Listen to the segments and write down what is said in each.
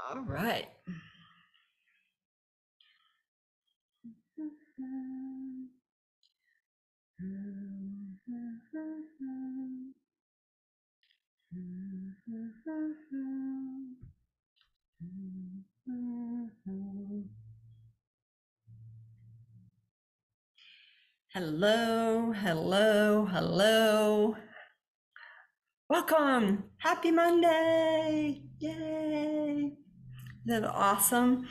All right. Hello, hello, hello. Welcome. Happy Monday. Yay. Isn't that awesome?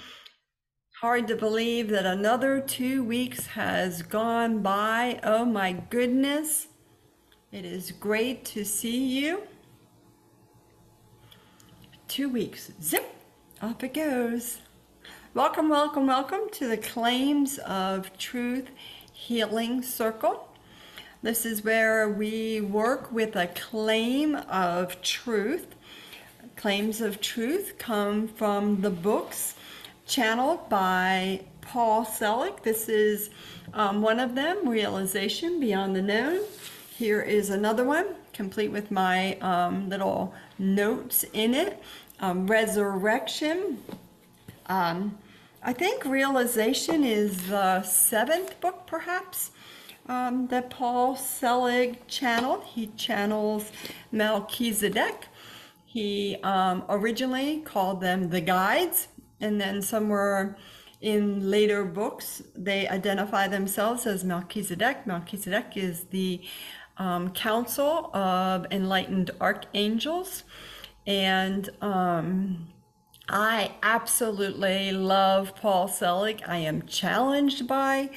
Hard to believe that another 2 weeks has gone by. Oh my goodness. It is great to see you. 2 weeks. Zip. Off it goes. Welcome, welcome, welcome to the Claims of Truth Healing Circle. This is where we work with a claim of truth. Claims of truth come from the books channeled by Paul Selig. This is one of them, Realization Beyond the Known. Here is another one, complete with my little notes in it. Resurrection. I think Realization is the 7th book, perhaps, that Paul Selig channeled. He channels Melchizedek. He originally called them the guides, and then somewhere in later books they identify themselves as Melchizedek. Melchizedek is the council of enlightened archangels, and I absolutely love Paul Selig. I am challenged by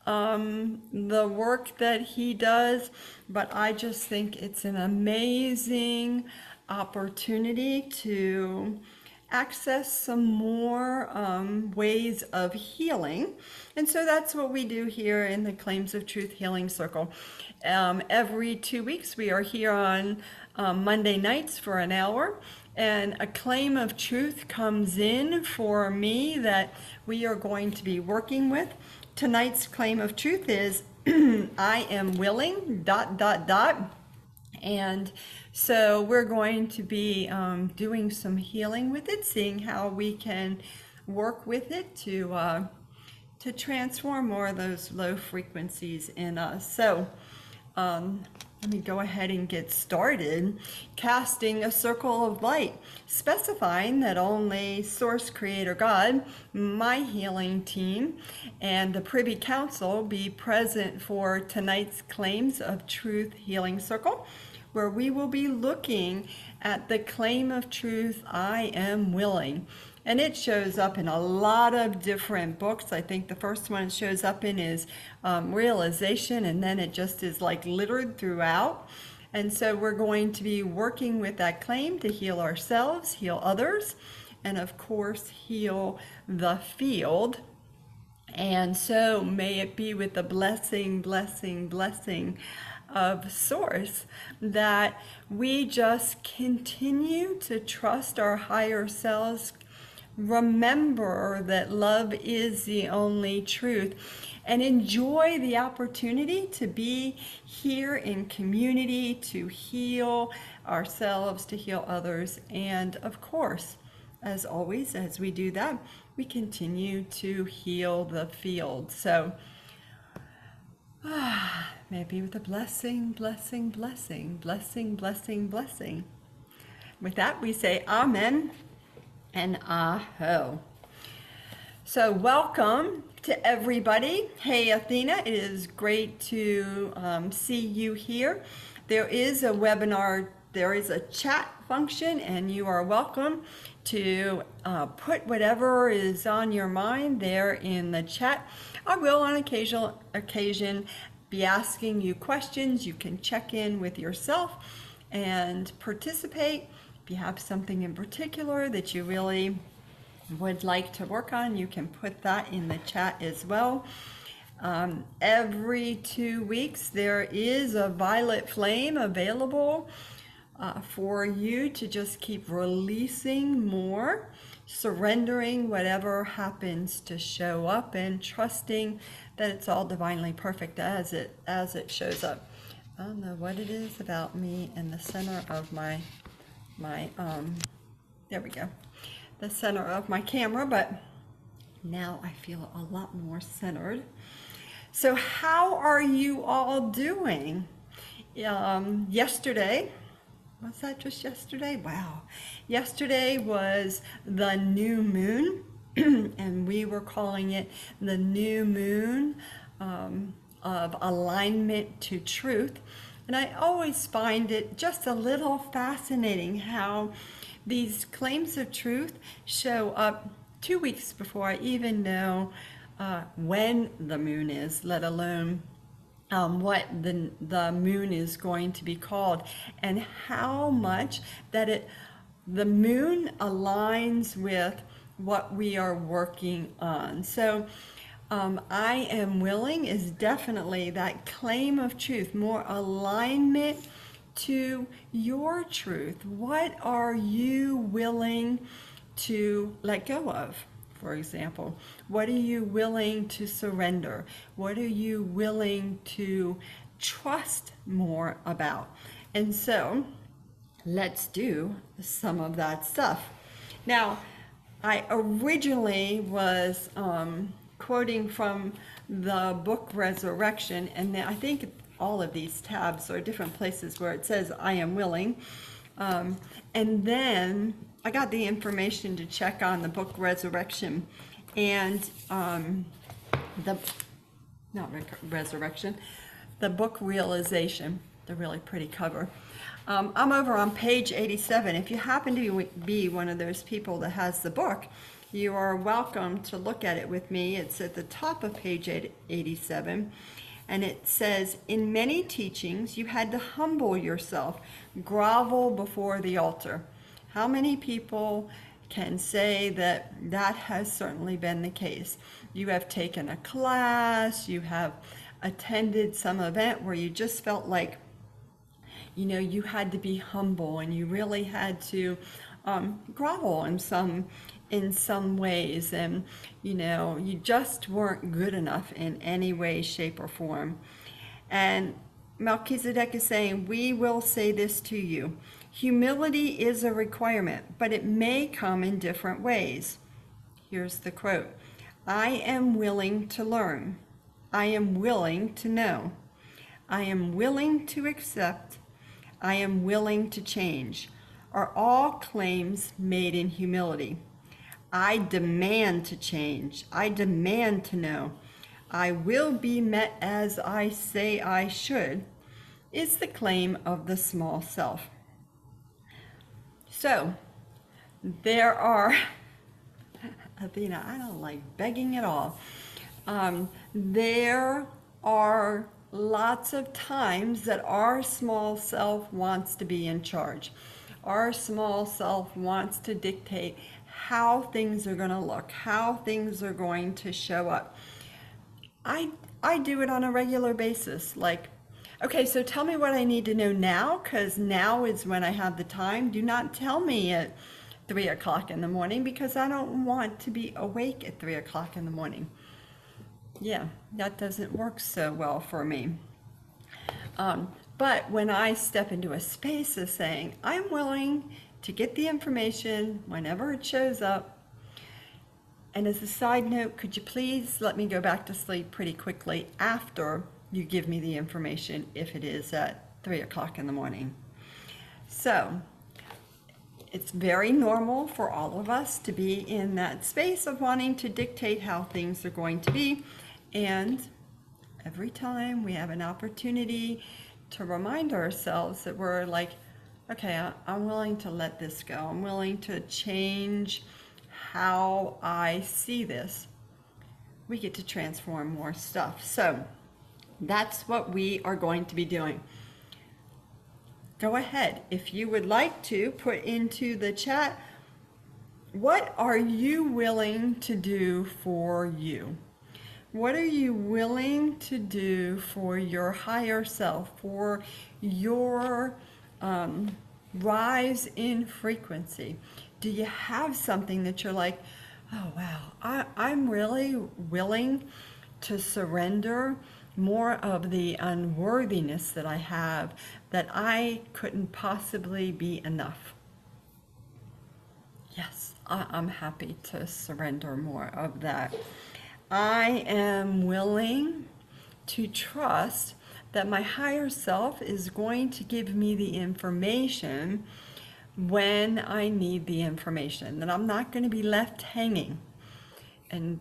the work that he does, but I just think it's an amazing opportunity to access some more ways of healing. And so that's what we do here in the Claims of Truth Healing Circle. Every 2 weeks we are here on Monday nights for an hour, and a claim of truth comes in for me that we are going to be working with. Tonight's claim of truth is I am willing, ... And so we're going to be doing some healing with it, seeing how we can work with it to transform more of those low frequencies in us. So let me go ahead and get started. Casting a circle of light, specifying that only Source Creator God, my healing team, and the Privy Council be present for tonight's Claims of Truth Healing Circle, where we will be looking at the claim of truth, I am willing. And it shows up in a lot of different books. I think the first one it shows up in is Realization, and then it just is like littered throughout. And so we're going to be working with that claim to heal ourselves, heal others, and of course heal the field. And so may it be with the blessing, blessing, blessing of Source that we just continue to trust our higher selves. Remember that love is the only truth, and enjoy the opportunity to be here in community, to heal ourselves, to heal others, and of course, as always, as we do that, we continue to heal the field. So maybe with a blessing, blessing, blessing, blessing, blessing, blessing. With that, we say amen and aho. So welcome to everybody. Hey Athena, it is great to see you here. There is a webinar, there is a chat function, and you are welcome to put whatever is on your mind there in the chat. I will on occasion be asking you questions. You can check in with yourself and participate. If you have something in particular that you really would like to work on, you can put that in the chat as well. Every 2 weeks there is a violet flame available for you to just keep releasing more, surrendering whatever happens to show up, and trusting that it's all divinely perfect as it shows up. I don't know what it is about me in the center of my there we go. the center of my camera, but now I feel a lot more centered. So how are you all doing? Yesterday, was that just yesterday? Wow. Yesterday was the new moon, and we were calling it the new moon of alignment to truth. And I always find it just a little fascinating how these claims of truth show up 2 weeks before I even know when the moon is, let alone what the moon is going to be called, and how much that the moon aligns with what we are working on. So I am willing is definitely that claim of truth, more alignment to your truth. What are you willing to let go of? For example, what are you willing to surrender? What are you willing to trust more about? And so let's do some of that stuff. Now, I originally was quoting from the book Resurrection, and I think all of these tabs are different places where it says I am willing. And then I got the information to check on the book Resurrection, and Resurrection, the book Realization, the really pretty cover. I'm over on page 87. If you happen to be one of those people that has the book, you are welcome to look at it with me. It's at the top of page 87. And it says, in many teachings, you had to humble yourself, grovel before the altar. How many people can say that that has certainly been the case? You have taken a class, you have attended some event where you just felt like, you know, you had to be humble and you really had to grovel in some ways, and you know, you just weren't good enough in any way, shape, or form. And Melchizedek is saying, we will say this to you. Humility is a requirement, but it may come in different ways. Here's the quote. I am willing to learn. I am willing to know. I am willing to accept. I am willing to change, are all claims made in humility. I demand to change. I demand to know. I will be met as I say I should, is the claim of the small self. So, there are, Athena, I don't like begging at all. There are lots of times that our small self wants to be in charge. Our small self wants to dictate how things are going to look, how things are going to show up. I do it on a regular basis. Like, okay, so tell me what I need to know now, because now is when I have the time. Do not tell me at 3 o'clock in the morning, because I don't want to be awake at 3 o'clock in the morning. Yeah, that doesn't work so well for me. But when I step into a space of saying, I'm willing to get the information whenever it shows up. And as a side note, could you please let me go back to sleep pretty quickly after you give me the information, if it is at 3 o'clock in the morning. So it's very normal for all of us to be in that space of wanting to dictate how things are going to be. And every time we have an opportunity to remind ourselves that we're like, okay, I'm willing to let this go. I'm willing to change how I see this. We get to transform more stuff. So that's what we are going to be doing. Go ahead. If you would like to put into the chat, what are you willing to do for you? What are you willing to do for your higher self, for your rise in frequency? Do you have something that you're like, oh wow, I'm really willing to surrender more of the unworthiness that I have, that I couldn't possibly be enough? Yes, I'm happy to surrender more of that. I am willing to trust that my higher self is going to give me the information when I need the information, that I'm not going to be left hanging. And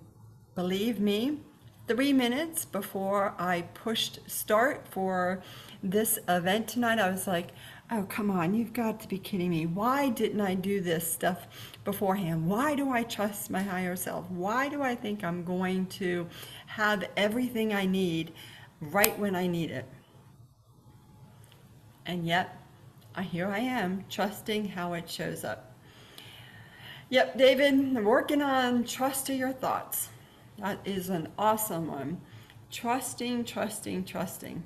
believe me, 3 minutes before I pushed start for this event tonight, I was like, oh, come on, you've got to be kidding me. Why didn't I do this stuff beforehand? Why do I trust my higher self? Why do I think I'm going to have everything I need right when I need it? And yet, here I am, trusting how it shows up. Yep, David, I'm working on trust your thoughts. That is an awesome one. Trusting, trusting, trusting.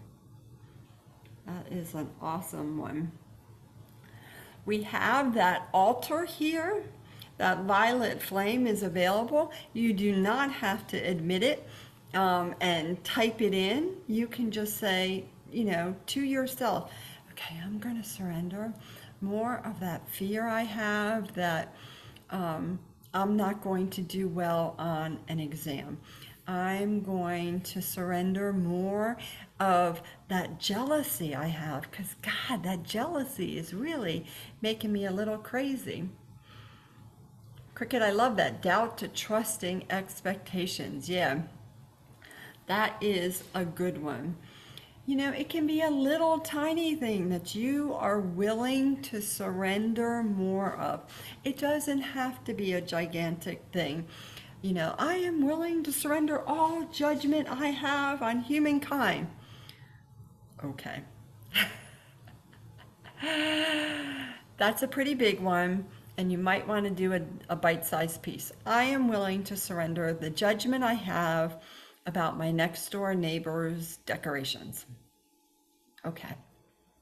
That is an awesome one. We have that altar here. That violet flame is available. You do not have to admit it and type it in. You can just say, to yourself, okay, I'm going to surrender more of that fear I have, that I'm not going to do well on an exam. I'm going to surrender more of that jealousy I have, because God, that jealousy is really making me a little crazy. Cricket, I love that. Doubt to trusting expectations. Yeah, that is a good one. It can be a little tiny thing that you are willing to surrender more of. It doesn't have to be a gigantic thing. I am willing to surrender all judgment I have on humankind. Okay. That's a pretty big one, and you might want to do a bite-sized piece. I am willing to surrender the judgment I have about my next door neighbor's decorations. Okay,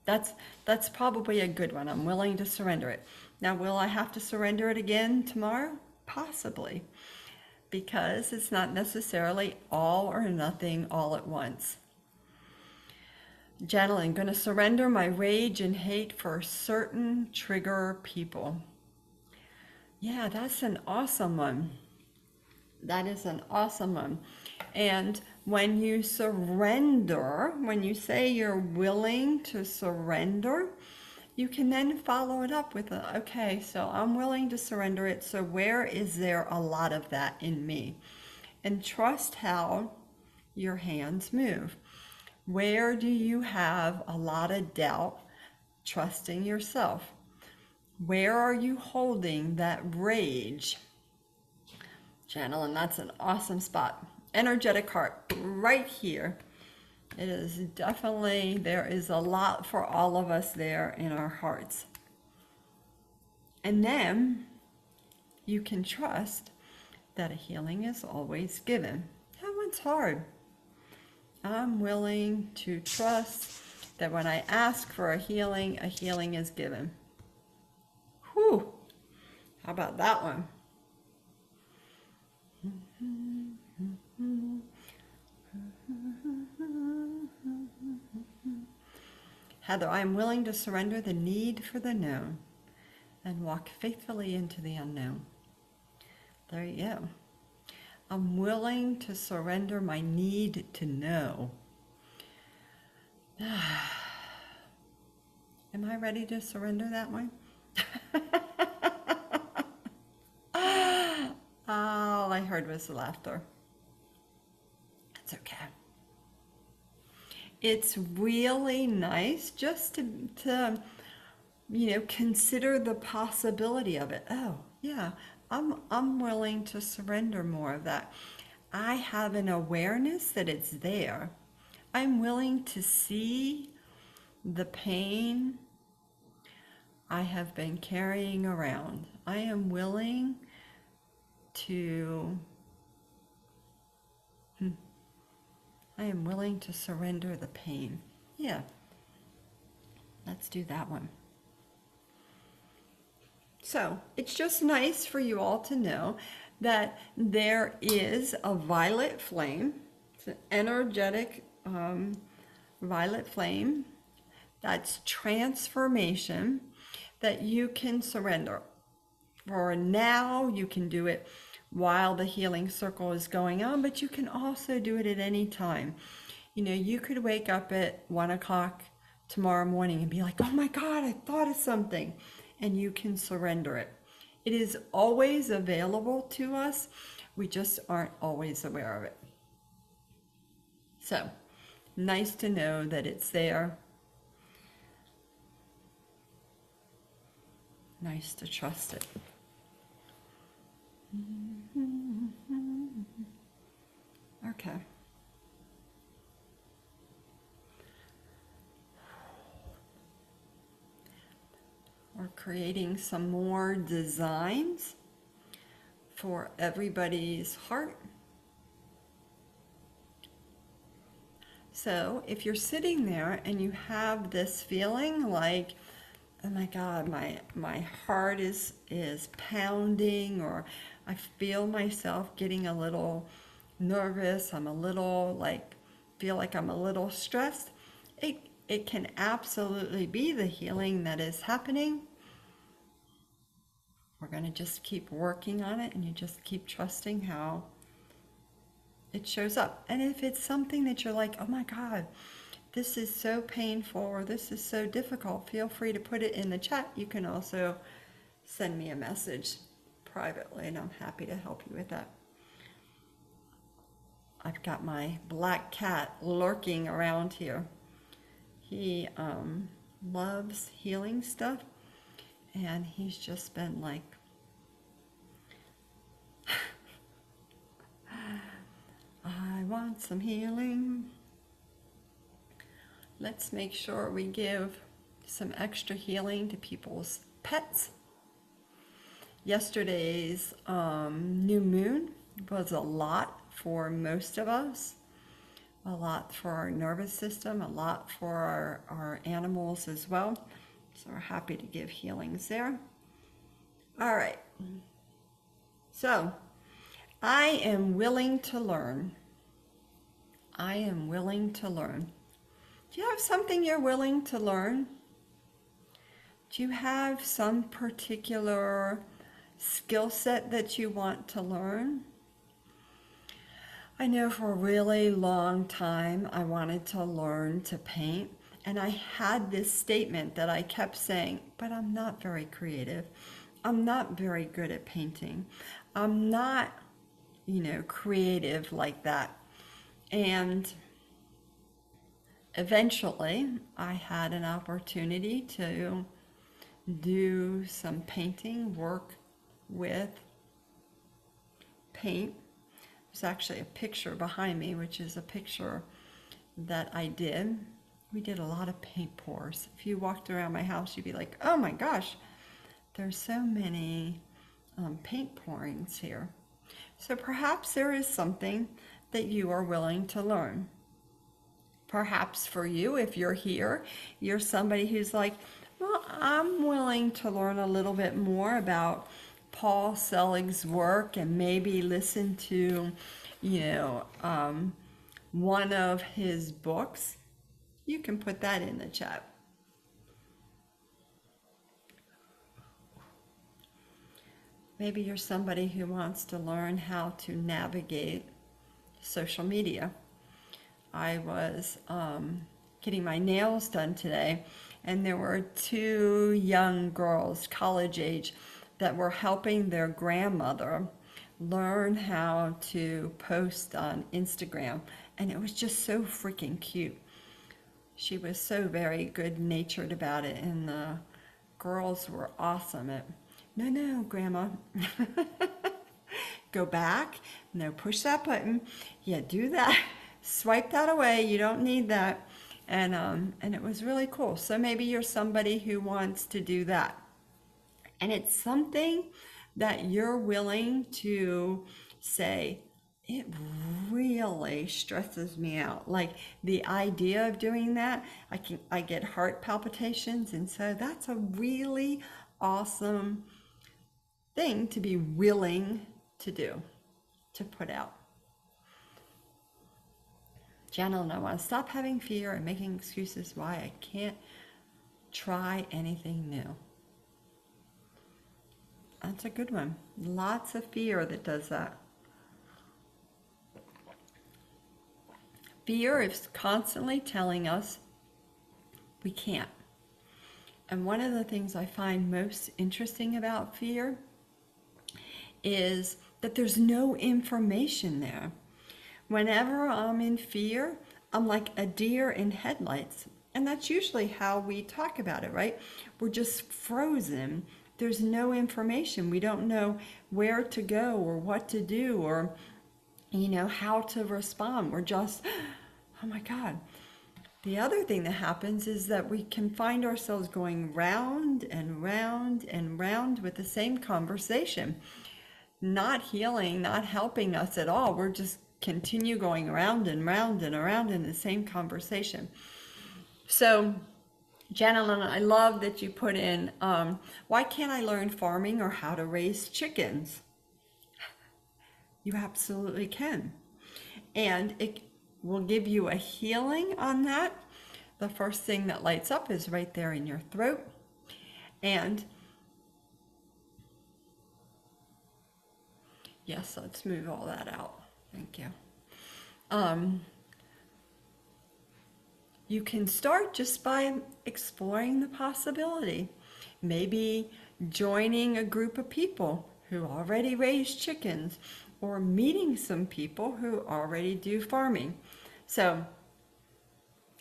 that's probably a good one. I'm willing to surrender it. Now, will I have to surrender it again tomorrow? Possibly, because it's not necessarily all or nothing all at once. Janelle, going to surrender my rage and hate for certain trigger people. Yeah, that's an awesome one. That is an awesome one. And when you surrender, when you say you're willing to surrender, you can then follow it up with okay, so I'm willing to surrender it. So where is there a lot of that in me? And trust how your hands move. Where do you have a lot of doubt trusting yourself? Where are you holding that rage? Channel, and that's an awesome spot. Energetic heart, right here. It is definitely, there is a lot for all of us there in our hearts. And then you can trust that a healing is always given. That one's hard. I'm willing to trust that when I ask for a healing is given. Whew! How about that one? Heather, I am willing to surrender the need for the known and walk faithfully into the unknown. There you go. I'm willing to surrender my need to know. Am I ready to surrender that one? All I heard was the laughter. It's okay. It's really nice just to consider the possibility of it. Oh, yeah, I'm willing to surrender more of that. I have an awareness that it's there. I'm willing to see the pain I have been carrying around. I am willing to surrender the pain. Yeah, let's do that one. So it's just nice for you all to know that there is a violet flame. It's an energetic violet flame. That's transformation that you can surrender. for now, you can do it while the healing circle is going on, but you can also do it at any time. You know, you could wake up at 1 o'clock tomorrow morning and be like, oh my God, I thought of something. And you can surrender it. It is always available to us. We just aren't always aware of it. So, nice to know that it's there. Nice to trust it. Okay. We're creating some more designs for everybody's heart. So if you're sitting there and you have this feeling like, oh my God, my heart is pounding, or I feel myself getting a little nervous, I'm a little feel like I'm a little stressed, it can absolutely be the healing that is happening. We're going to just keep working on it, and you just keep trusting how it shows up. And if it's something that you're like, oh my God, this is so painful, or this is so difficult, feel free to put it in the chat. You can also send me a message privately, and I'm happy to help you with that. I've got my black cat lurking around here. He loves healing stuff, and he's just been like, I want some healing. Let's make sure we give some extra healing to people's pets. Yesterday's new moon was a lot for most of us, a lot for our nervous system, a lot for our animals as well. So we're happy to give healings there. All right. So I am willing to learn. I am willing to learn. Do you have something you're willing to learn? Do you have some particular skill set that you want to learn? I know for a really long time I wanted to learn to paint, and I had this statement that I kept saying, but I'm not very creative. I'm not very good at painting. I'm not, creative like that. And eventually I had an opportunity to do some painting work with paint. There's actually a picture behind me, which is a picture that I did. We did a lot of paint pours. If you walked around my house, you'd be like, oh my gosh, there's so many paint pourings here. So perhaps there is something that you are willing to learn. Perhaps for you, if you're here, you're somebody who's like, well, I'm willing to learn a little bit more about Paul Selig's work and maybe listen to, one of his books. You can put that in the chat. Maybe you're somebody who wants to learn how to navigate social media. I was getting my nails done today, and there were 2 young girls, college age, that were helping their grandmother learn how to post on Instagram, and it was just so freaking cute. She was so very good-natured about it, and the girls were awesome at, no, Grandma. Go back, no, push that button, yeah, do that, swipe that away, you don't need that. And it was really cool. So maybe you're somebody who wants to do that. And it's something that you're willing to say, it really stresses me out. Like the idea of doing that, I get heart palpitations. And so that's a really awesome thing to be willing to do, to put out. Janelle, I want to stop having fear and making excuses why I can't try anything new. That's a good one. Lots of fear that does that. Fear is constantly telling us we can't. And one of the things I find most interesting about fear is that there's no information there. Whenever I'm in fear, I'm like a deer in headlights. And that's usually how we talk about it, right? We're just frozen. There's no information. We don't know where to go or what to do or, how to respond. We're just, oh my God. The other thing that happens is that we can find ourselves going round and round and round with the same conversation, not healing, not helping us at all. We're just continue going round and round and around in the same conversation. So, gentlemen, I love that you put in, why can't I learn farming or how to raise chickens? You absolutely can. And it will give you a healing on that. The first thing that lights up is right there in your throat. And yes, let's move all that out. Thank you. You can start just by exploring the possibility. Maybe joining a group of people who already raise chickens, or meeting some people who already do farming. So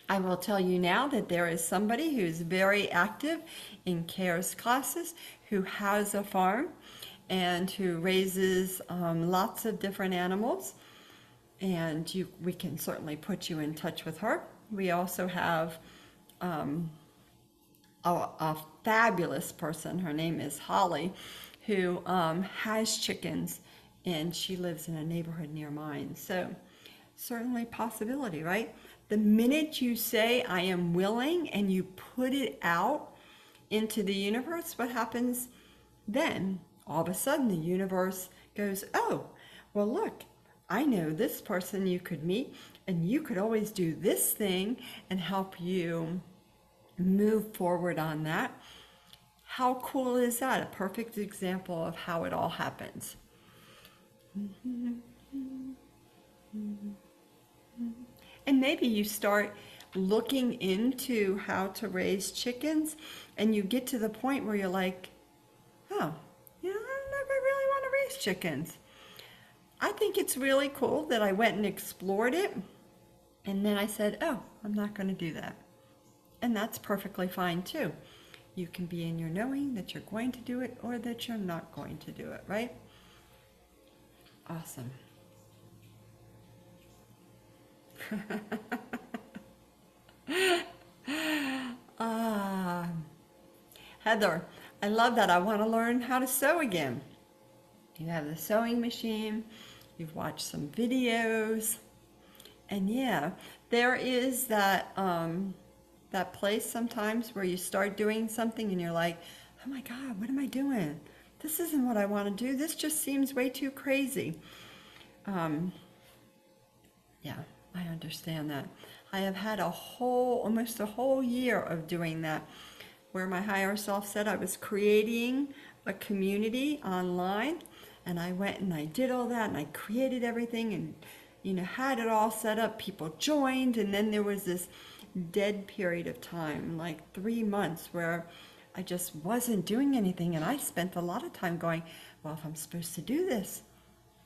I will tell you now that there is somebody who's very active in CARES classes who has a farm and who raises lots of different animals, and we can certainly put you in touch with her. We also have a fabulous person, her name is Holly, who has chickens, and she lives in a neighborhood near mine. So certainly possibility, right? The minute you say, I am willing, and you put it out into the universe, what happens then? All of a sudden the universe goes, oh, well look, I know this person you could meet, and you could always do this thing and help you move forward on that. How cool is that? A perfect example of how it all happens. And maybe you start looking into how to raise chickens, and you get to the point where you're like, oh, I don't know if I really want to raise chickens. I think it's really cool that I went and explored it, and then I said, oh, I'm not going to do that. And that's perfectly fine too. You can be in your knowing that you're going to do it or that you're not going to do it, right? Awesome. Heather, I love that. I want to learn how to sew again. You have the sewing machine, you've watched some videos, and yeah, there is that that place sometimes where you start doing something and you're like, oh my God, what am I doing? This isn't what I want to do. This just seems way too crazy. Yeah, I understand that. I have had almost a whole year of doing that, where my higher self said I was creating a community online, and I went and I did all that, and I created everything, and had it all set up. People joined, and then there was this dead period of time, like 3 months, where I just wasn't doing anything, and I spent a lot of time going, well, if I'm supposed to do this,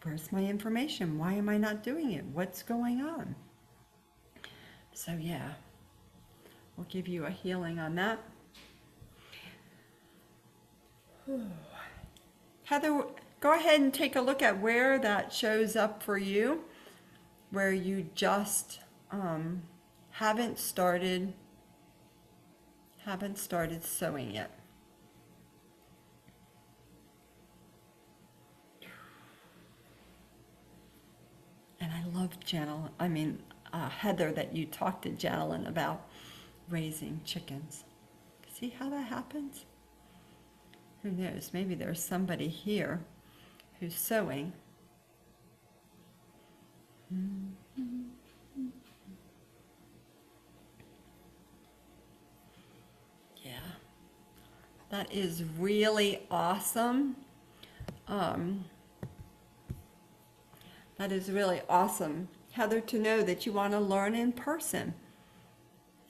where's my information? Why am I not doing it? What's going on? So yeah, we'll give you a healing on that. Heather, go ahead and take a look at where that shows up for you, where you just haven't started sewing yet. And I love Heather, that you talked to Janelyn about raising chickens. See how that happens? Who knows? Maybe there's somebody here who's sewing. Yeah, that is really awesome Um, that is really awesome, Heather, to know that you want to learn in person.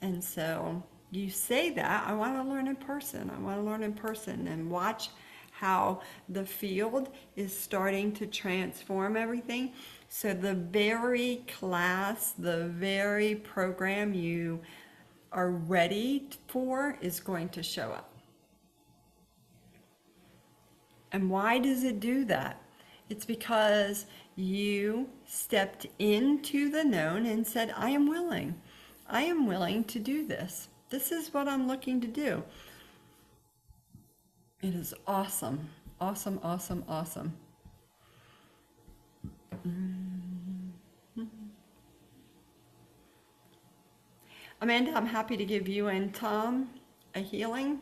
And so you say that, I want to learn in person. I want to learn in person, and watch how the field is starting to transform everything. So the very class, the very program you are ready for is going to show up. And why does it do that? It's because you stepped into the known and said, I am willing. I am willing to do this. This is what I'm looking to do. It is awesome. Awesome, awesome, awesome. Amanda, I'm happy to give you and Tom a healing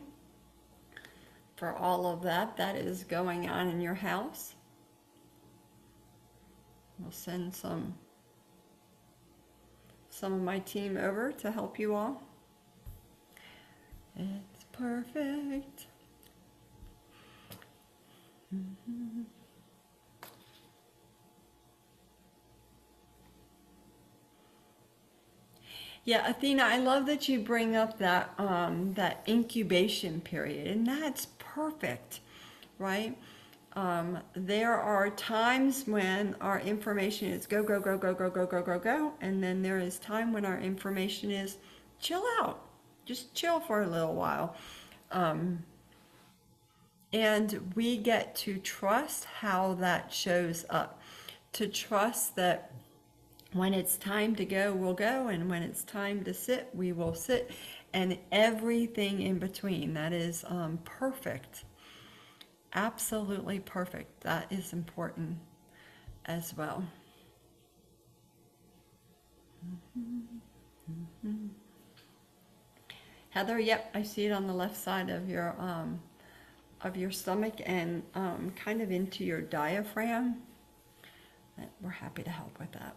for all of that is going on in your house. We'll send some of my team over to help you all. It's perfect. Yeah, Athena, I love that you bring up that that incubation period, and that's perfect, right? There are times when our information is go, go, go, go, go, go, go, go, go, and then there is time when our information is chill out, just chill for a little while. And we get to trust how that shows up, to trust that when it's time to go, we'll go, and when it's time to sit, we will sit, and everything in between. That is perfect. Absolutely perfect. That is important as well. Heather, yep, I see it on the left side of your stomach and kind of into your diaphragm. We're happy to help with that.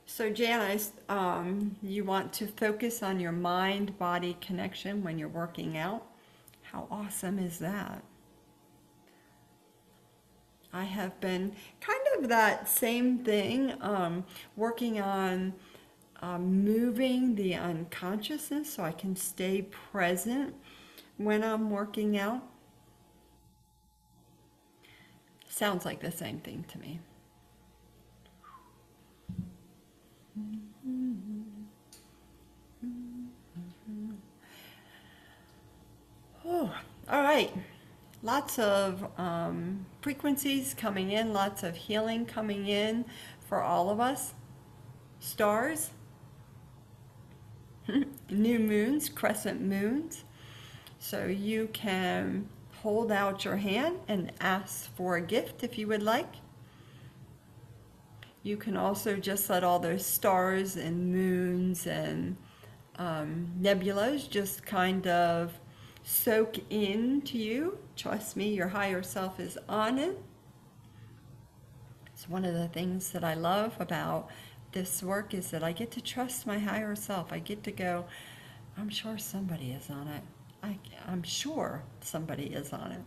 So Janice, you want to focus on your mind-body connection when you're working out. How awesome is that? I have been kind of that same thing, working on moving the unconsciousness so I can stay present when I'm working out. Sounds like the same thing to me. Oh, all right. Lots of frequencies coming in, lots of healing coming in for all of us. Stars, new moons, crescent moons. So you can hold out your hand and ask for a gift if you would like. You can also just let all those stars and moons and nebulas just kind of soak into you. Trust me, your higher self is on it. It's one of the things that I love about this work is that I get to trust my higher self. I get to go, I'm sure somebody is on it. I'm sure somebody is on it.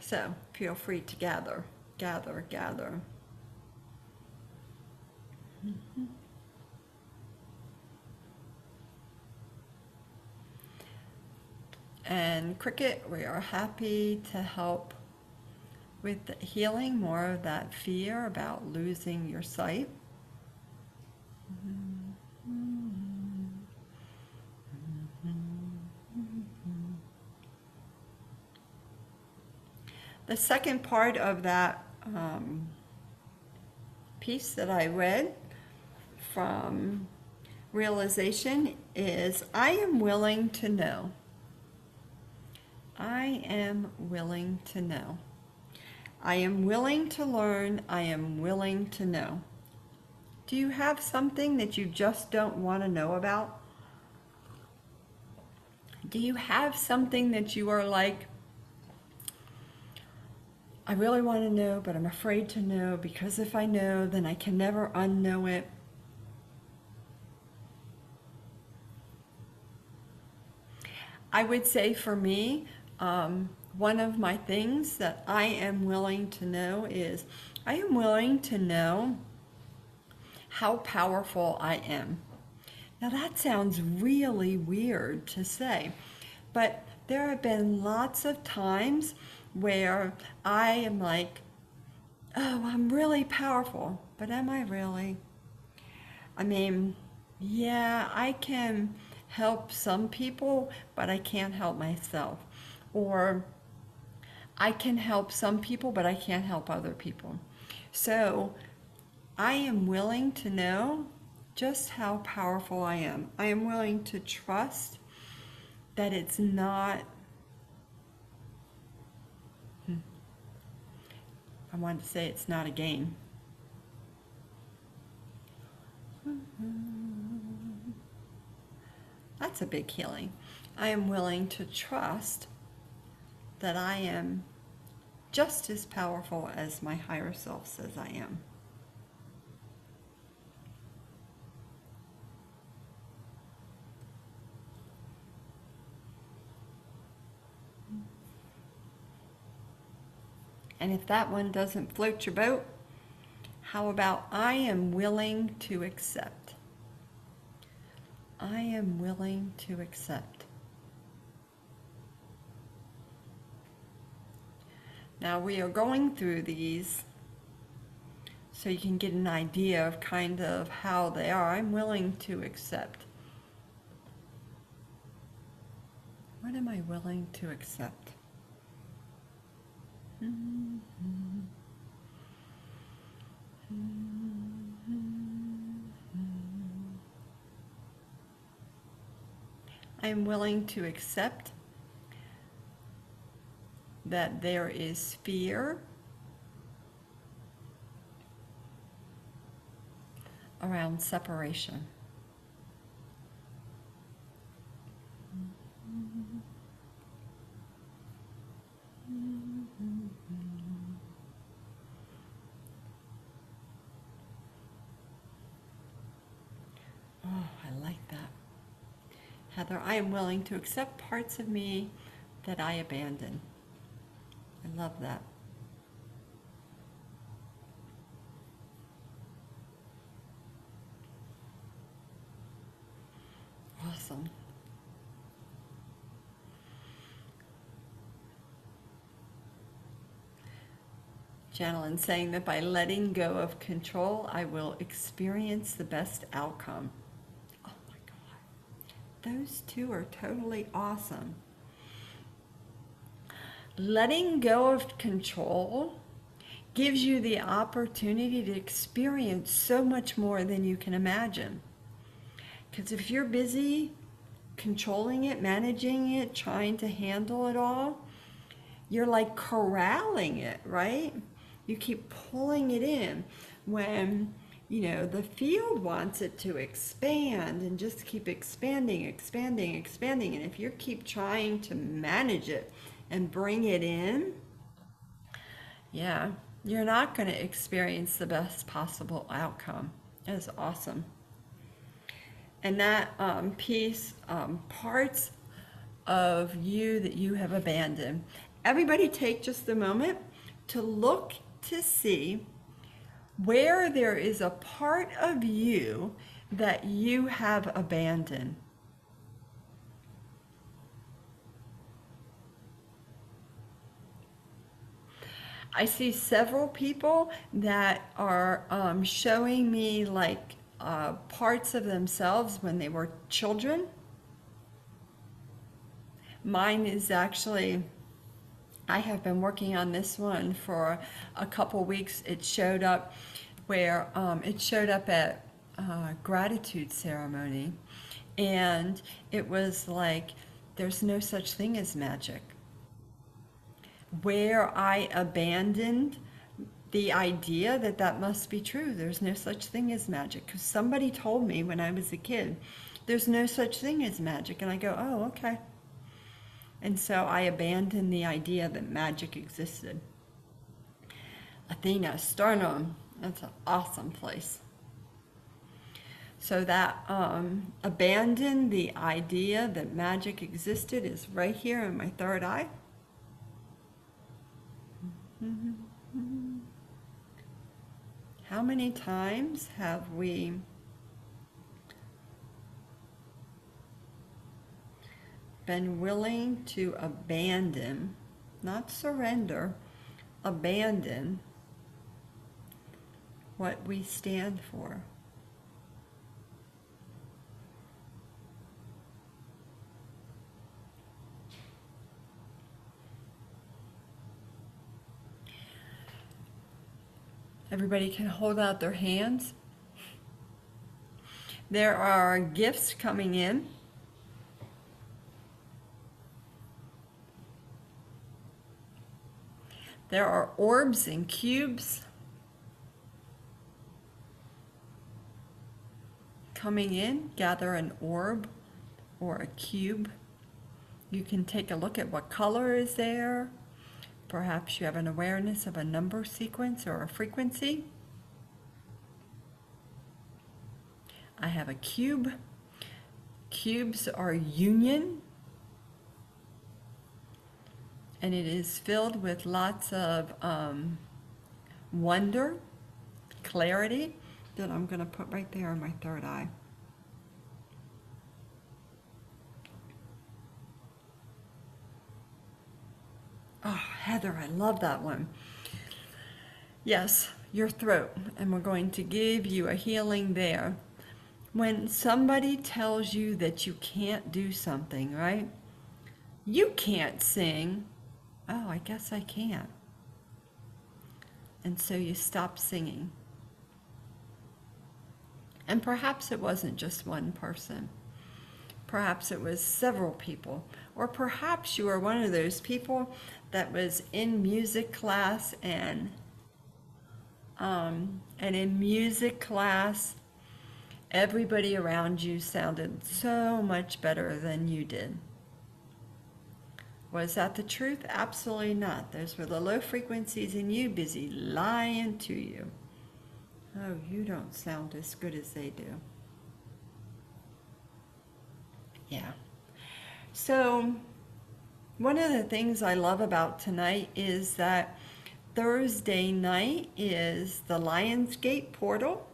So feel free to gather, gather, gather. And Cricket, we are happy to help with the healing more of that fear about losing your sight. The second part of that piece that I read from realization is, I am willing to know. I am willing to know. I am willing to learn. I am willing to know. Do you have something that you just don't want to know about? Do you have something that you are like, I really want to know, but I'm afraid to know because if I know, then I can never unknow it? I would say for me, one of my things that I am willing to know is I am willing to know how powerful I am. Now that sounds really weird to say, but there have been lots of times where I am like, oh, I'm really powerful, but am I really? I mean, yeah, I can help some people, but I can't help myself. Or I can help some people, but I can't help other people. So I am willing to know just how powerful I am. I am willing to trust that it's not, I want to say it's not a game. That's a big healing. I am willing to trust that I am just as powerful as my higher self says I am. And if that one doesn't float your boat, how about I am willing to accept? I am willing to accept. Now we are going through these so you can get an idea of kind of how they are. I'm willing to accept. What am I willing to accept? I am willing to accept that there is fear around separation. Oh, I like that. Heather, I am willing to accept parts of me that I abandon. I love that. Awesome. Janelyn saying that by letting go of control, I will experience the best outcome. Oh my God. Those two are totally awesome. Letting go of control gives you the opportunity to experience so much more than you can imagine. Because if you're busy controlling it, managing it, trying to handle it all, you're like corralling it, right? You keep pulling it in when, the field wants it to expand and just keep expanding, expanding, expanding. And if you keep trying to manage it and bring it in, yeah, you're not going to experience the best possible outcome. That is awesome. And that piece, parts of you that you have abandoned. Everybody take just a moment to look to see where there is a part of you that you have abandoned. I see several people that are showing me like parts of themselves when they were children. Mine is actually, I have been working on this one for a couple weeks. It showed up where it showed up at gratitude ceremony, and it was like there's no such thing as magic. Where I abandoned the idea that that must be true. There's no such thing as magic, because somebody told me when I was a kid, there's no such thing as magic. And I go, oh, okay. And so I abandoned the idea that magic existed. Athena, Sternum, that's an awesome place. So that abandon the idea that magic existed is right here in my third eye. How many times have we been willing to abandon, not surrender, abandon what we stand for? Everybody can hold out their hands. There are gifts coming in. There are orbs and cubes coming in. Gather an orb or a cube. You can take a look at what color is there. Perhaps you have an awareness of a number sequence or a frequency. I have a cube. Cubes are union. And it is filled with lots of wonder, clarity, that I'm going to put right there in my third eye. Oh, Heather, I love that one. Yes, your throat, and we're going to give you a healing there. When somebody tells you that you can't do something, right? You can't sing. Oh, I guess I can't. And so you stop singing. And perhaps it wasn't just one person. Perhaps it was several people. Or perhaps you were one of those people that was in music class and in music class, everybody around you sounded so much better than you did. Was that the truth? Absolutely not. Those were the low frequencies in you busy lying to you. Oh, you don't sound as good as they do. Yeah. So one of the things I love about tonight is that Thursday night is the Lionsgate portal.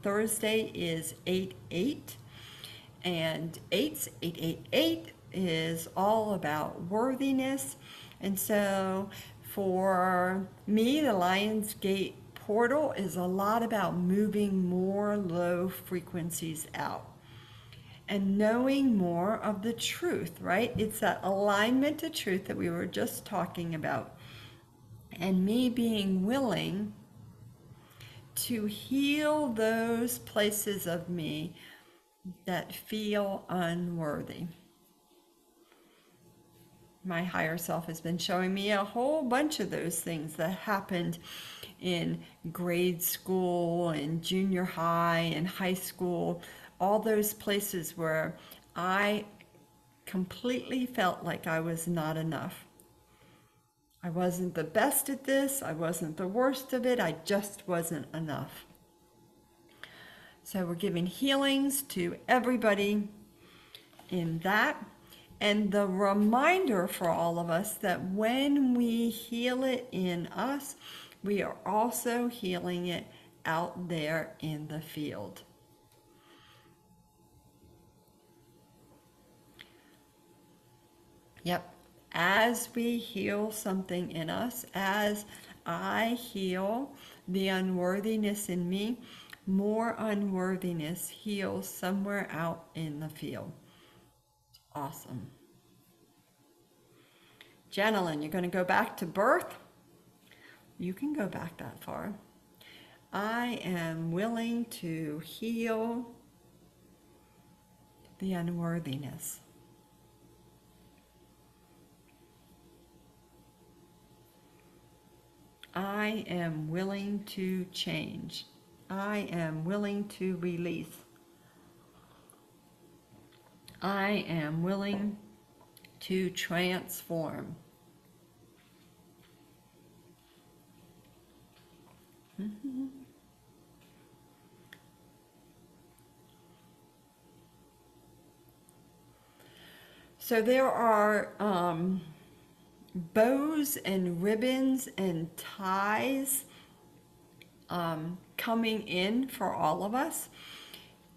Thursday is 8/8, and 8/8 is all about worthiness. And so for me, the Lionsgate portal is a lot about moving more low frequencies out and knowing more of the truth, right? It's that alignment to truth that we were just talking about. And me being willing to heal those places of me that feel unworthy. My higher self has been showing me a whole bunch of those things that happened in grade school and junior high and high school, all those places where I completely felt like I was not enough. I wasn't the best at this, I wasn't the worst of it, I just wasn't enough. So we're giving healings to everybody in that. And the reminder for all of us that when we heal it in us, we are also healing it out there in the field. Yep. As we heal something in us, as I heal the unworthiness in me, more unworthiness heals somewhere out in the field. Awesome. Janelyn, you're going to go back to birth? You can go back that far. I am willing to heal the unworthiness. I am willing to change. I am willing to release. I am willing to transform. So there are bows and ribbons and ties coming in for all of us.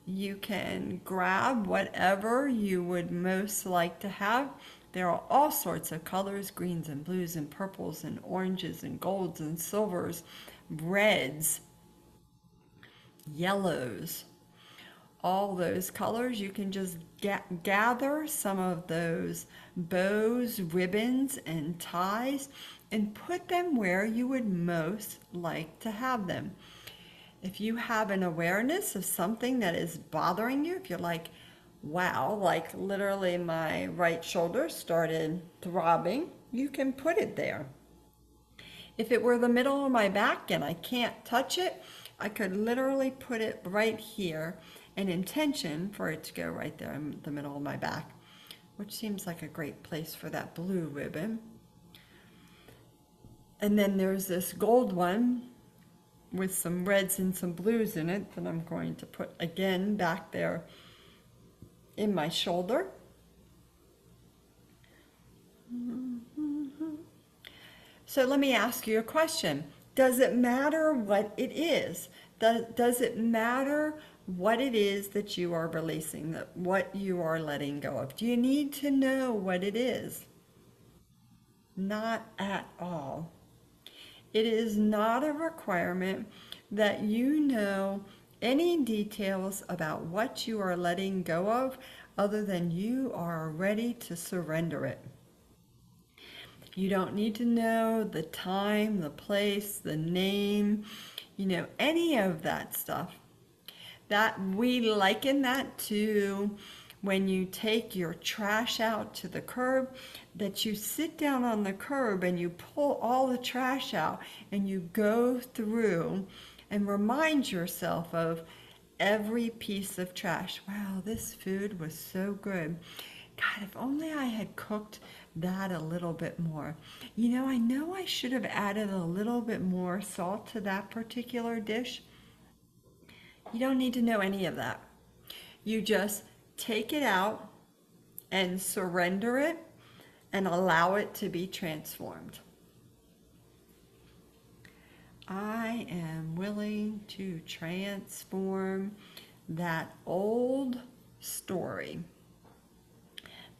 You can grab whatever you would most like to have. There are all sorts of colors, greens and blues and purples and oranges and golds and silvers, reds, yellows, all those colors. You can just gather some of those bows, ribbons, and ties and put them where you would most like to have them. If you have an awareness of something that is bothering you, if you're like, wow, like literally my right shoulder started throbbing, you can put it there. If it were the middle of my back and I can't touch it, I could literally put it right here, an intention for it to go right there in the middle of my back, which seems like a great place for that blue ribbon. And then there's this gold one with some reds and some blues in it that I'm going to put again back there in my shoulder. So let me ask you a question. Does it matter what it is? Does it matter what it is that you are releasing, what you are letting go of? Do you need to know what it is? Not at all. It is not a requirement that you know any details about what you are letting go of other than you are ready to surrender it. You don't need to know the time, the place, the name, any of that stuff. That we liken that to when you take your trash out to the curb, that you sit down on the curb and you pull all the trash out and you go through and remind yourself of every piece of trash. Wow, this food was so good. God, if only I had cooked that a little bit more. I know I should have added a little bit more salt to that particular dish. You don't need to know any of that. You just take it out and surrender it and allow it to be transformed. I am willing to transform that old story,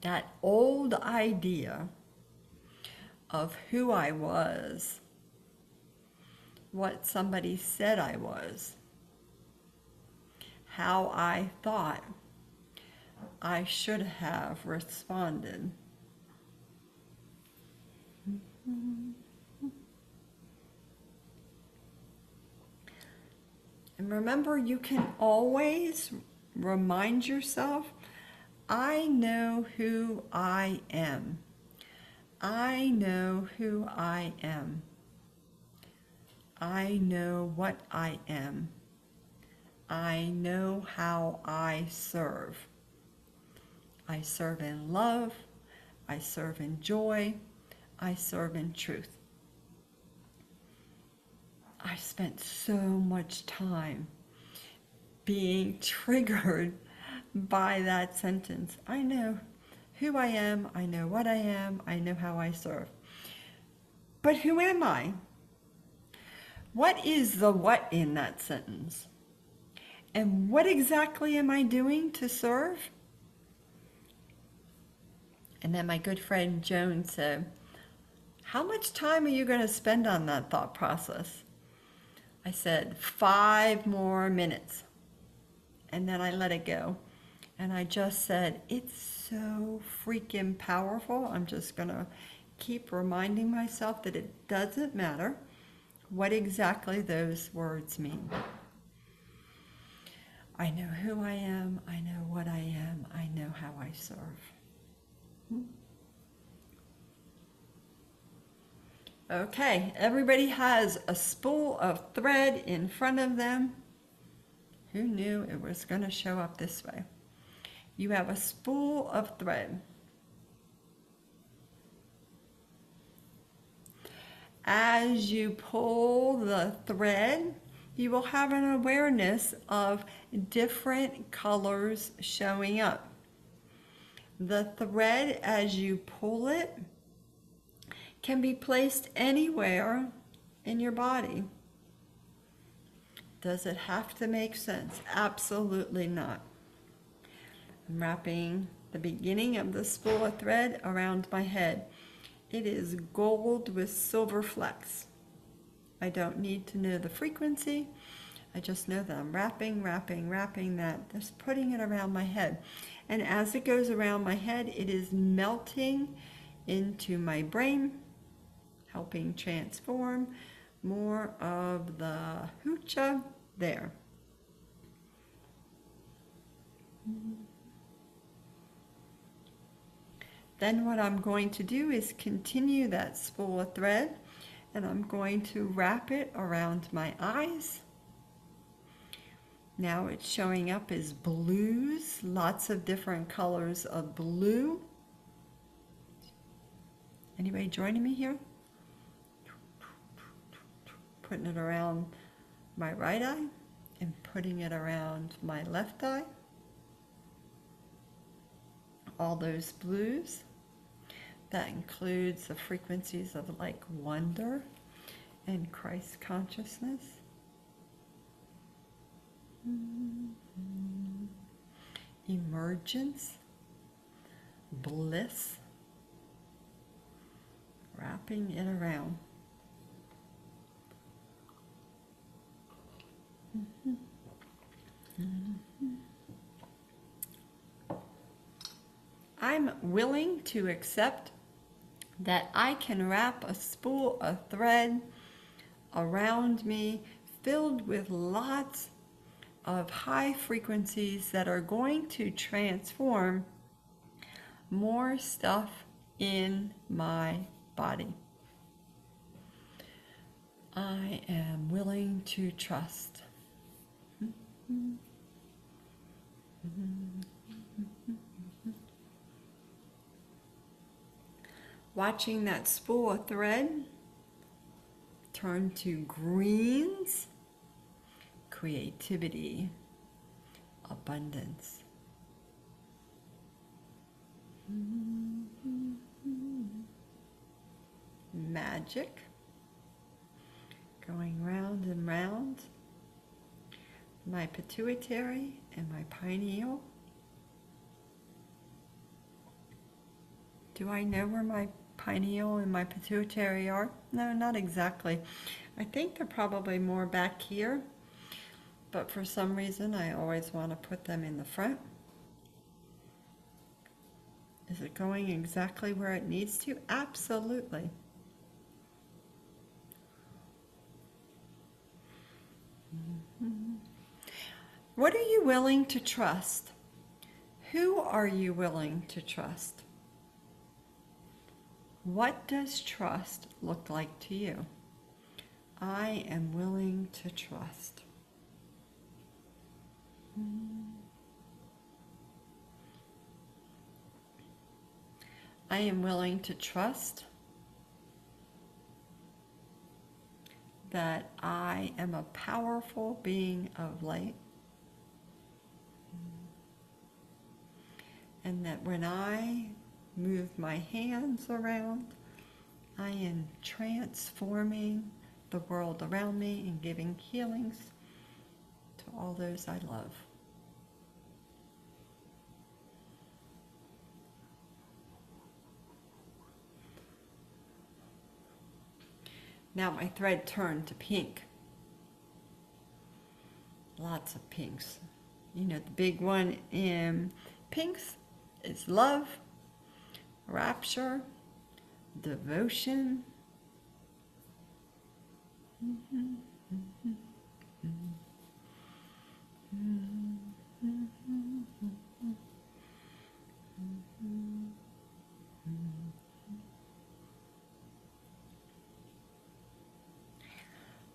that old idea of who I was, what somebody said I was, how I thought I should have responded. And remember, you can always remind yourself, I know who I am. I know who I am. I know what I am. I know how I serve. I serve in love. I serve in joy. I serve in truth. I spent so much time being triggered by that sentence. I know who I am. I know what I am. I know how I serve. But who am I? What is the what in that sentence? And what exactly am I doing to serve? And then my good friend Joan said, how much time are you going to spend on that thought process? I said, 5 more minutes. And then I let it go. And I just said, it's so freaking powerful. I'm just going to keep reminding myself that it doesn't matter what exactly those words mean. I know who I am. I know what I am. I know how I serve. Okay, everybody has a spool of thread in front of them. Who knew it was going to show up this way? You have a spool of thread. As you pull the thread, you will have an awareness of different colors showing up. The thread, as you pull it, can be placed anywhere in your body. Does it have to make sense? Absolutely not. I'm wrapping the beginning of the spool of thread around my head. It is gold with silver flecks. I don't need to know the frequency. I just know that I'm wrapping that, just putting it around my head. And as it goes around my head, it is melting into my brain, helping transform more of the hoocha there. Then what I'm going to do is continue that spool of thread, and I'm going to wrap it around my eyes. Now it's showing up as blues, lots of different colors of blue. Anybody joining me here? Putting it around my right eye and putting it around my left eye. All those blues. That includes the frequencies of like wonder and Christ consciousness. Emergence, bliss, wrapping it around. I'm willing to accept that I can wrap a spool of thread around me filled with lots of high frequencies that are going to transform more stuff in my body. I am willing to trust. Watching that spool of thread turn to greens, creativity, abundance. Magic, going round and round. My pituitary and my pineal. Do I know where my pineal and my pituitary are? No, not exactly. I think they're probably more back here, but for some reason I always want to put them in the front. Is it going exactly where it needs to? Absolutely. What are you willing to trust? Who are you willing to trust? What does trust look like to you? I am willing to trust. I am willing to trust that I am a powerful being of light, and that when I move my hands around, I am transforming the world around me and giving healings to all those I love. Now my thread turned to pink. Lots of pinks. You know, the big one in pinks is love, rapture, devotion.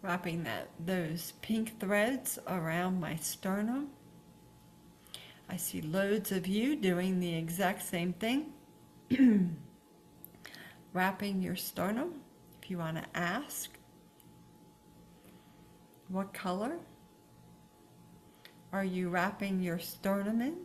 Wrapping those pink threads around my sternum. I see loads of you doing the exact same thing. Wrapping your sternum. If you want to ask, what color are you wrapping your sternum in?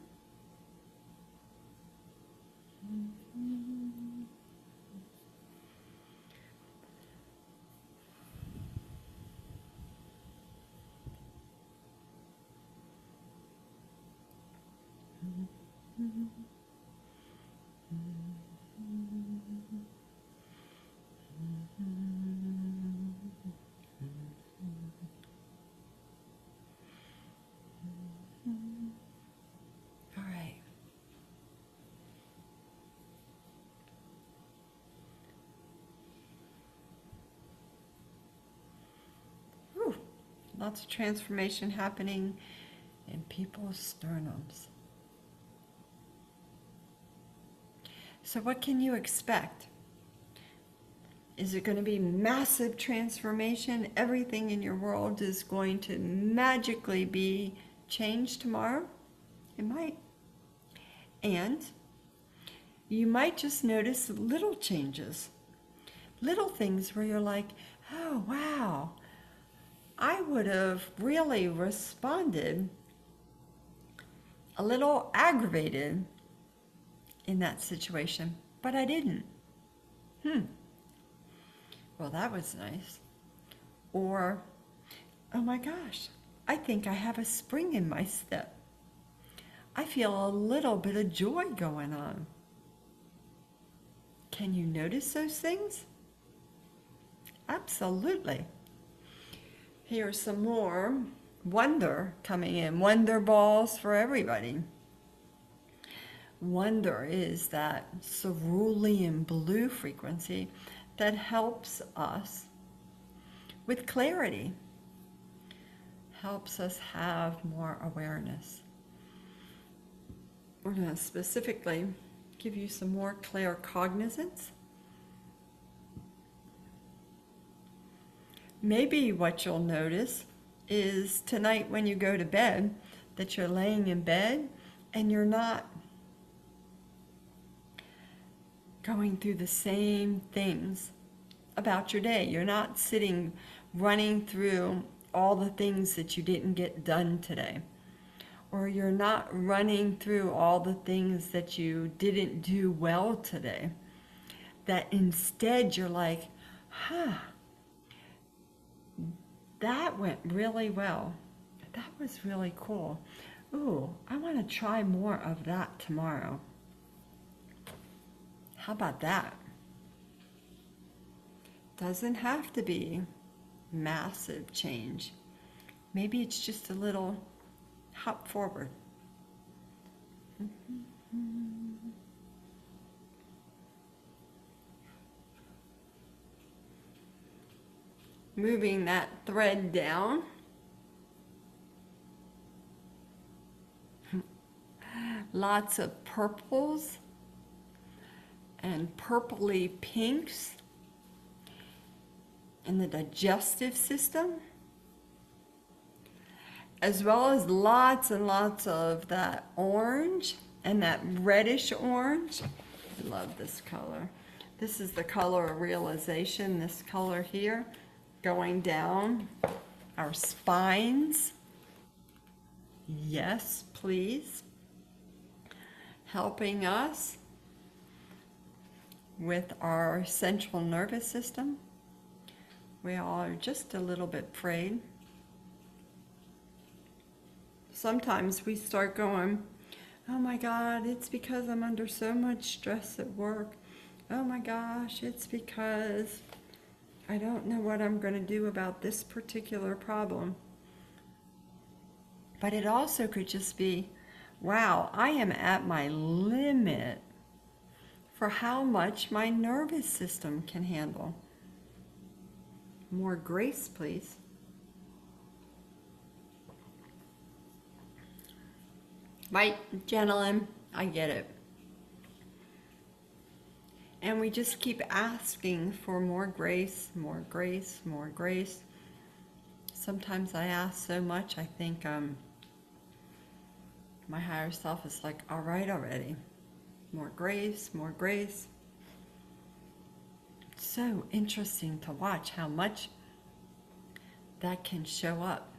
All right. Whew. Lots of transformation happening in people's sternums. So what can you expect? Is it going to be massive transformation? Everything in your world is going to magically be changed tomorrow? It might. And you might just notice little changes. Little things where you're like, oh, wow, I would have really responded a little aggravated in that situation, but I didn't. Well, that was nice. Or, oh my gosh, I think I have a spring in my step. I feel a little bit of joy going on. Can you notice those things? Absolutely. Here's some more wonder coming in. Wonder balls for everybody. Wonder is that cerulean blue frequency that helps us with clarity, helps us have more awareness. We're going to specifically give you some more claircognizance. Maybe what you'll notice is tonight when you go to bed, that you're laying in bed and you're not going through the same things about your day. You're not sitting running through all the things that you didn't get done today. Or you're not running through all the things that you didn't do well today. That instead you're like, that went really well. That was really cool. Ooh, I want to try more of that tomorrow. How about that? Doesn't have to be massive change. Maybe it's just a little hop forward. Moving that thread down. Lots of purples and purpley pinks in the digestive system, as well as lots and lots of that orange and that reddish orange. I love this color. This is the color of realization, this color here, going down our spines. Yes, please. Helping us with our central nervous system. We all are just a little bit frayed. Sometimes we start going, oh my God, it's because I'm under so much stress at work. Oh my gosh, it's because I don't know what I'm going to do about this particular problem. But it also could just be, wow, I am at my limit for how much my nervous system can handle. More grace, please. Right, gentlemen, I get it. And we just keep asking for more grace, more grace, more grace. Sometimes I ask so much, I think my higher self is like, all right already. More grace, more grace. It's so interesting to watch how much that can show up.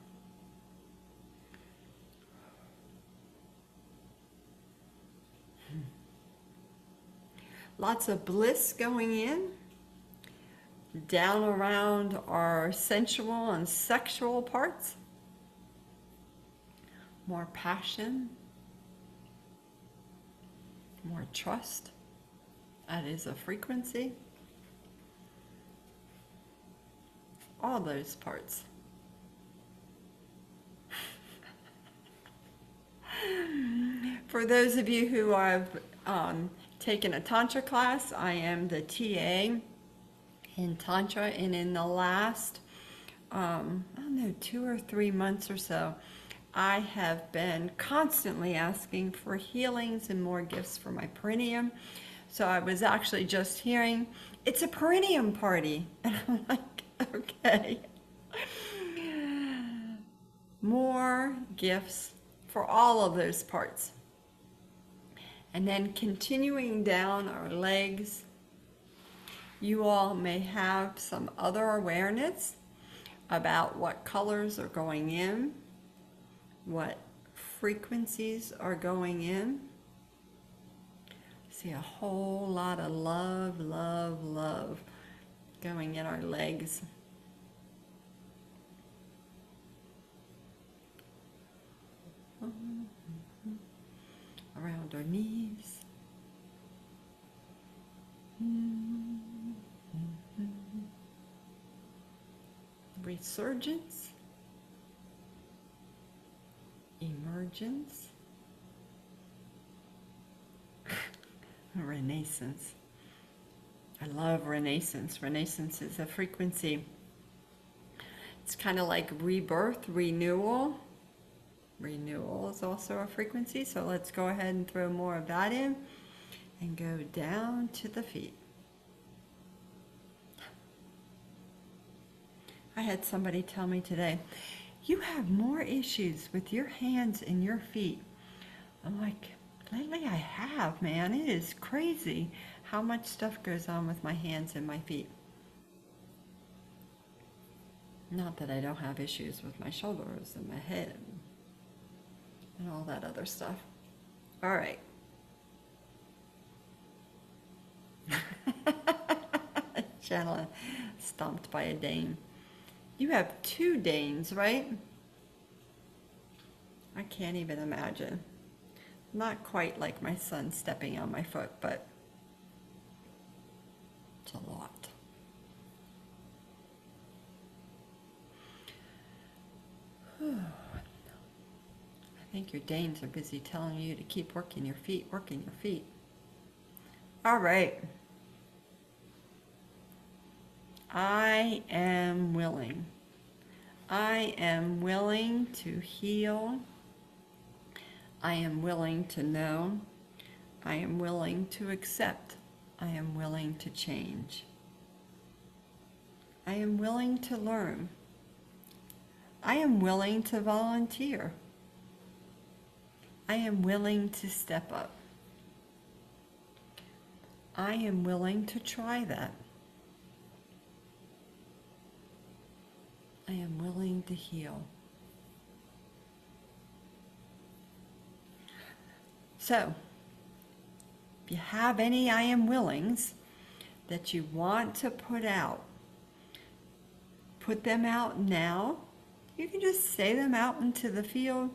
Lots of bliss going in, down around our sensual and sexual parts. More passion, more trust. That is a frequency. All those parts. For those of you who have taken a Tantra class, I am the TA in Tantra, and in the last, I don't know, 2 or 3 months or so, I have been constantly asking for healings and more gifts for my perineum. So I was actually just hearing, it's a perineum party. And I'm like, okay. More gifts for all of those parts. And then continuing down our legs, you all may have some other awareness about what colors are going in, what frequencies are going in. See a whole lot of love, love, love going in our legs. Around our knees. Resurgence. Emergence. Renaissance. I love renaissance. Renaissance is a frequency. It's kind of like rebirth, renewal. Renewal is also a frequency, so let's go ahead and throw more of that in and go down to the feet. I had somebody tell me today, you have more issues with your hands and your feet. I'm like, lately I have, man. It is crazy how much stuff goes on with my hands and my feet. Not that I don't have issues with my shoulders and my head and all that other stuff. All right. Channel stomped by a Dane. You have 2 Danes, right? I can't even imagine. Not quite like my son stepping on my foot, but it's a lot. I think your Danes are busy telling you to keep working your feet, working your feet. All right. I am willing. I am willing to heal. I am willing to know. I am willing to accept. I am willing to change. I am willing to learn. I am willing to volunteer. I am willing to step up. I am willing to try that. I am willing to heal. So, if you have any I am willings that you want to put out, put them out now. You can just say them out into the field.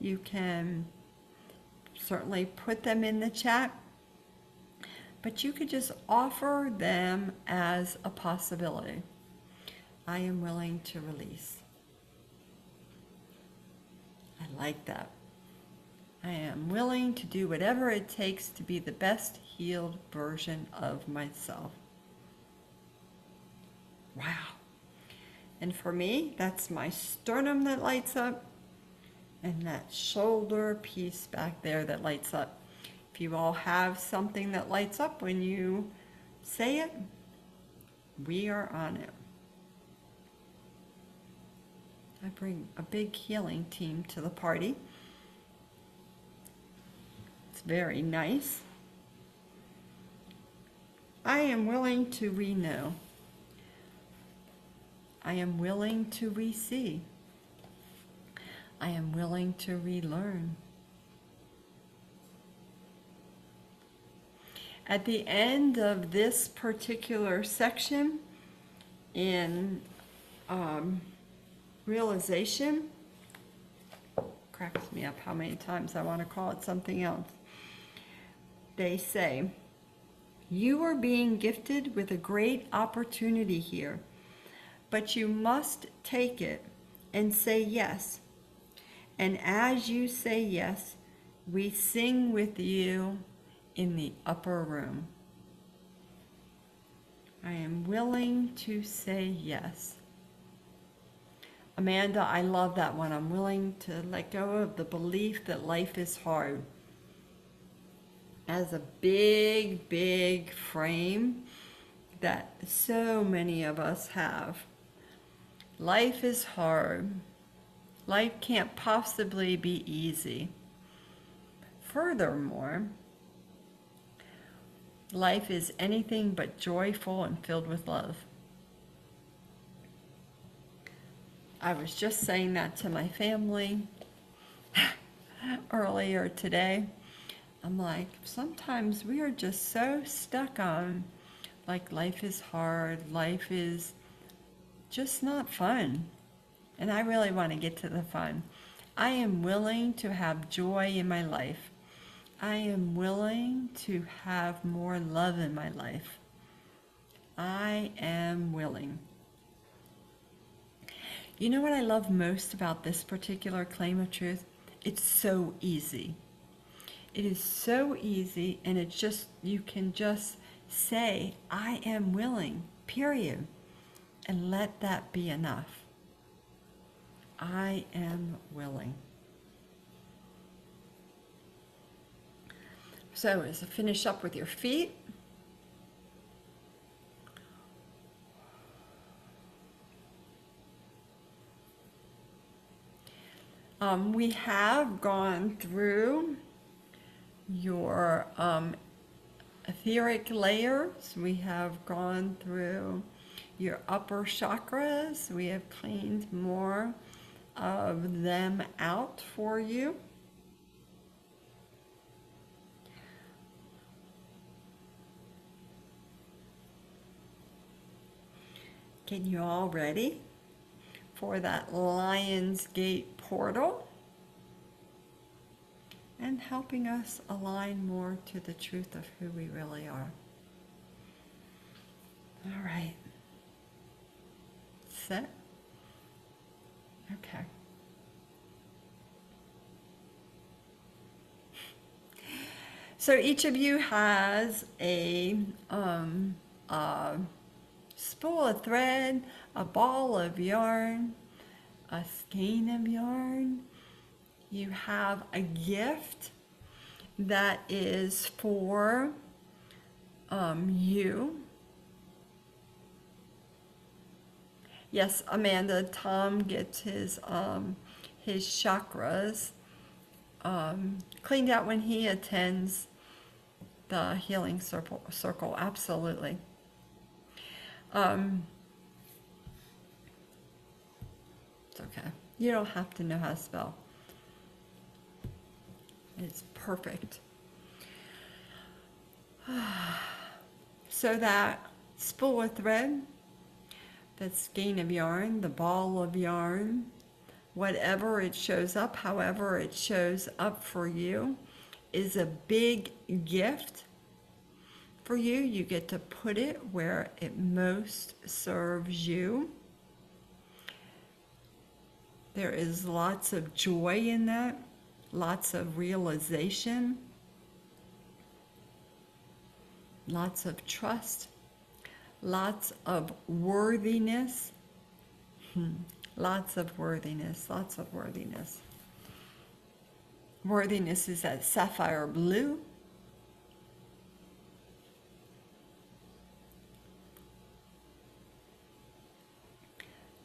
You can certainly put them in the chat, but you could just offer them as a possibility. I am willing to release. I like that. I am willing to do whatever it takes to be the best healed version of myself. Wow. And for me, that's my sternum that lights up and that shoulder piece back there that lights up. If you all have something that lights up when you say it, we are on it. I bring a big healing team to the party. It's very nice. I am willing to renew. I am willing to re-see. I am willing to relearn. At the end of this particular section in realization, cracks me up how many times I want to call it something else. They say, you are being gifted with a great opportunity here, but you must take it and say yes. And as you say yes, we sing with you in the upper room. I am willing to say yes. Amanda, I love that one. I'm willing to let go of the belief that life is hard. As a big, big frame that so many of us have. Life is hard. Life can't possibly be easy. Furthermore, life is anything but joyful and filled with love. I was just saying that to my family earlier today. I'm like, sometimes we are just so stuck on, like, life is hard, life is just not fun. And I really want to get to the fun. I am willing to have joy in my life. I am willing to have more love in my life. I am willing. You know what I love most about this particular claim of truth? It's so easy. It is so easy, and it's just, you can just say, I am willing, period, and let that be enough. I am willing. So as I finish up with your feet, we have gone through your etheric layers. We have gone through your upper chakras. We have cleaned more of them out for you. Get you all ready for that Lion's Gate portal and helping us align more to the truth of who we really are. All right. Set. Okay. So each of you has a spool of thread, a ball of yarn, a skein of yarn. You have a gift that is for you. Yes, Amanda, Tom gets his chakras cleaned out when he attends the healing circle. Absolutely. It's okay. You don't have to know how to spell. It's perfect. So that spool of thread, that skein of yarn, the ball of yarn, whatever it shows up, however it shows up for you, is a big gift for you. You get to put it where it most serves you. There is lots of joy in that, lots of realization, lots of trust, lots of worthiness, lots of worthiness, lots of worthiness. Worthiness is that sapphire blue.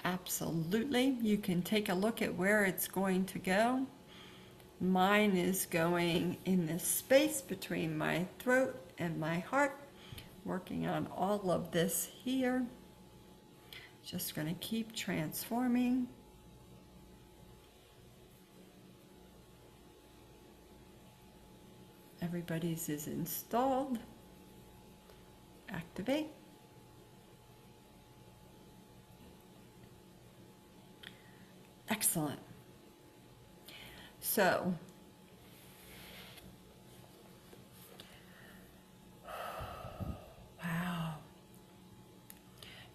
Absolutely. You can take a look at where it's going to go. Mine is going in this space between my throat and my heart, working on all of this here. Just going to keep transforming. Everybody's is installed. Activate. Excellent. So, wow.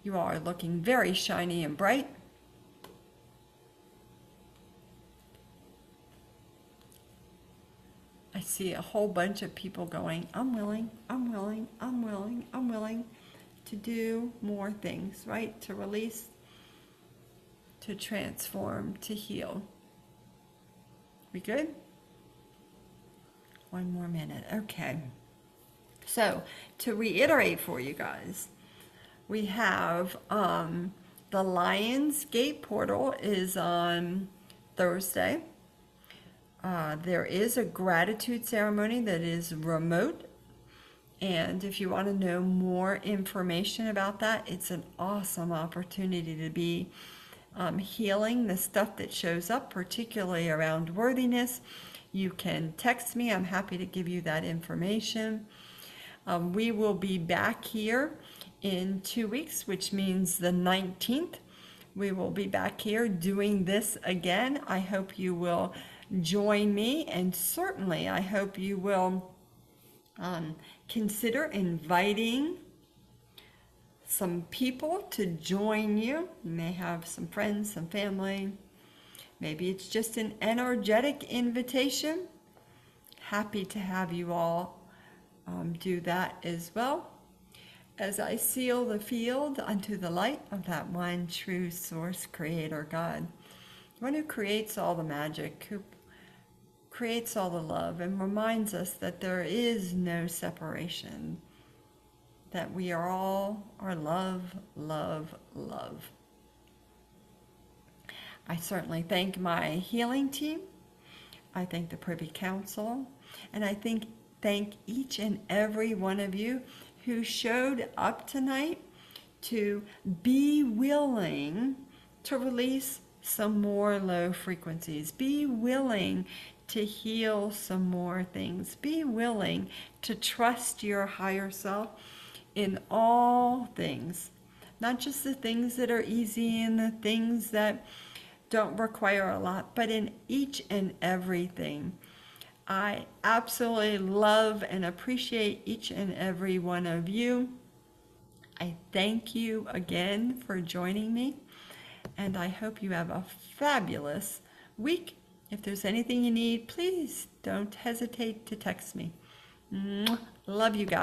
You are looking very shiny and bright. I see a whole bunch of people going, I'm willing, I'm willing, I'm willing, I'm willing to do more things, right? To release, to transform, to heal. We good? One more minute. Okay. So, to reiterate for you guys, we have the Lions Gate portal is on Thursday. There is a gratitude ceremony that is remote. And if you want to know more information about that, it's an awesome opportunity to be healing the stuff that shows up, particularly around worthiness. You can text me. I'm happy to give you that information. We will be back here in 2 weeks, which means the 19th. We will be back here doing this again. I hope you will join me, and certainly I hope you will consider inviting some people to join you. You may have some friends, some family. Maybe it's just an energetic invitation. Happy to have you all do that as well. As I seal the field unto the light of that one true source, creator God, one who creates all the magic, who creates all the love, and reminds us that there is no separation, that we are all love, love, love. I certainly thank my healing team. I thank the Privy Council, and I thank each and every one of you who showed up tonight to be willing to release some more low frequencies. Be willing to heal some more things. Be willing to trust your higher self in all things, not just the things that are easy and the things that don't require a lot, but in each and everything. I absolutely love and appreciate each and every one of you. I thank you again for joining me, and I hope you have a fabulous week. If there's anything you need, please don't hesitate to text me. Love you guys.